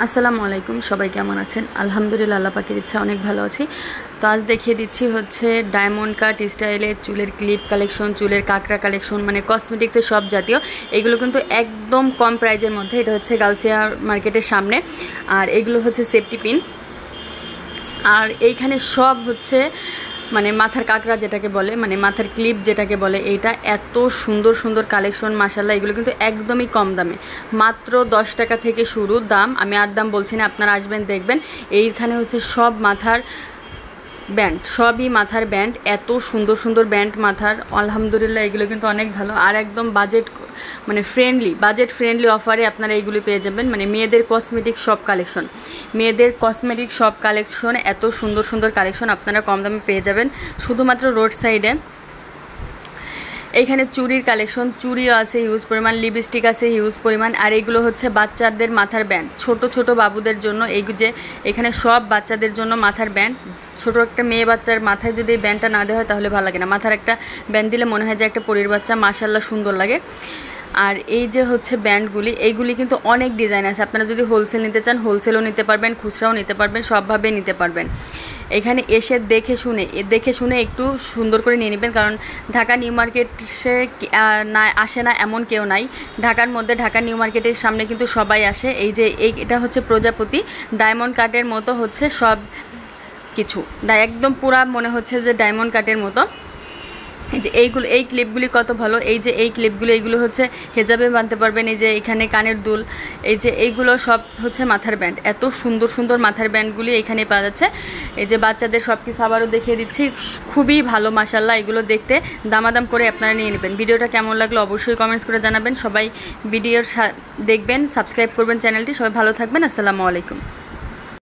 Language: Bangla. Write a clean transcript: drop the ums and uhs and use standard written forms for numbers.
আসসালামু আলাইকুম, সবাই কেমন আছেন? আলহামদুলিল্লাহ, আল্লাহ পাকের ইচ্ছা অনেক ভালো আছি। তো আজ দেখিয়ে দিচ্ছি হচ্ছে ডায়মন্ড কাট স্টাইলের চুলের ক্লিপ কালেকশন, চুলের কাঁকড়া কালেকশন, মানে কসমেটিক্সের সব জাতীয়। এগুলো কিন্তু একদম কম প্রাইজের মধ্যে। এটা হচ্ছে গাউসিয়া মার্কেটের সামনে, আর এগুলো হচ্ছে সেফটি পিন। আর এইখানে সব হচ্ছে মানে মাথার কাঁকড়া যেটাকে বলে, মানে মাথার ক্লিপ যেটাকে বলে, এইটা এত সুন্দর সুন্দর কালেকশন মাশাআল্লাহ। এগুলো কিন্তু একদমই কম দামে, মাত্র 10 টাকা থেকে শুরু দাম। আমি আর দাম বলছি না, আপনারা আসবেন দেখবেন। এইখানে হচ্ছে সব মাথার ব্যান্ড, সবই মাথার ব্যান্ড, এত সুন্দর সুন্দর ব্যান্ড মাথার। আলহামদুলিল্লাহ, এগুলো কিন্তু অনেক ভালো আর একদম বাজেট মানে বাজেট ফ্রেন্ডলি অফারে আপনারা এইগুলো পেয়ে যাবেন। মানে মেয়েদের কসমেটিক সব কালেকশন, এত সুন্দর সুন্দর কালেকশন আপনারা কম দামে পেয়ে যাবেন শুধুমাত্র রোড সাইডে। এইখানে চুড়ির কালেকশন, চুড়িও আছে হিউজ পরিমাণ, লিপস্টিক আছে হিউজ পরিমাণ। আর এইগুলো হচ্ছে বাচ্চাদের মাথার ব্যান্ড, ছোট ছোট বাবুদের জন্য। এই যে এখানে সব বাচ্চাদের জন্য মাথার ব্যান্ড। ছোট একটা মেয়ে বাচ্চার মাথায় যদি এই ব্যান্ডটা না দেওয়া হয় তাহলে ভালো লাগে না। মাথার একটা ব্যান্ড দিলে মনে হয় যে একটা পরীর বাচ্চা, মাশাআল্লাহ সুন্দর লাগে। আর এই যে হচ্ছে ব্যান্ডগুলি, এইগুলি কিন্তু অনেক ডিজাইন আছে। আপনারা যদি হোলসেল নিতে চান হোলসেলও নিতে পারবেন, খুচরাও নিতে পারবেন, সবভাবে নিতে পারবেন। এখানে এসে দেখে শুনে একটু সুন্দর করে নিয়ে নেবেন, কারণ ঢাকা নিউ মার্কেটে না আসে না এমন কেউ নাই। ঢাকার মধ্যে ঢাকা নিউ মার্কেটের সামনে কিন্তু সবাই আসে। এটা হচ্ছে প্রজাপতি ডায়মন্ড কাটের মতো হচ্ছে সব কিছু, একদম পুরা মনে হচ্ছে যে ডায়মন্ড কাটের মতো। এই যে এই ক্লিপগুলি কত ভালো। এই ক্লিপগুলো এইগুলো হচ্ছে হেজাবে বাঁধতে পারবেন। এই যে এখানে কানের দুল, এই যে এইগুলো সব হচ্ছে মাথার ব্যান্ড। এত সুন্দর সুন্দর মাথার ব্যান্ডগুলি এখানে পাওয়া যাচ্ছে। এই যে বাচ্চাদের সব কিছু আবারও দেখিয়ে দিচ্ছি, খুবই ভালো মাশাআল্লাহ। এগুলো দেখতে দামাদাম করে আপনারা নিয়ে নেবেন। ভিডিওটা কেমন লাগলো অবশ্যই কমেন্টস করে জানাবেন। সবাই ভিডিওর দেখবেন, সাবস্ক্রাইব করবেন চ্যানেলটি। সবাই ভালো থাকবেন। আসসালামু আলাইকুম।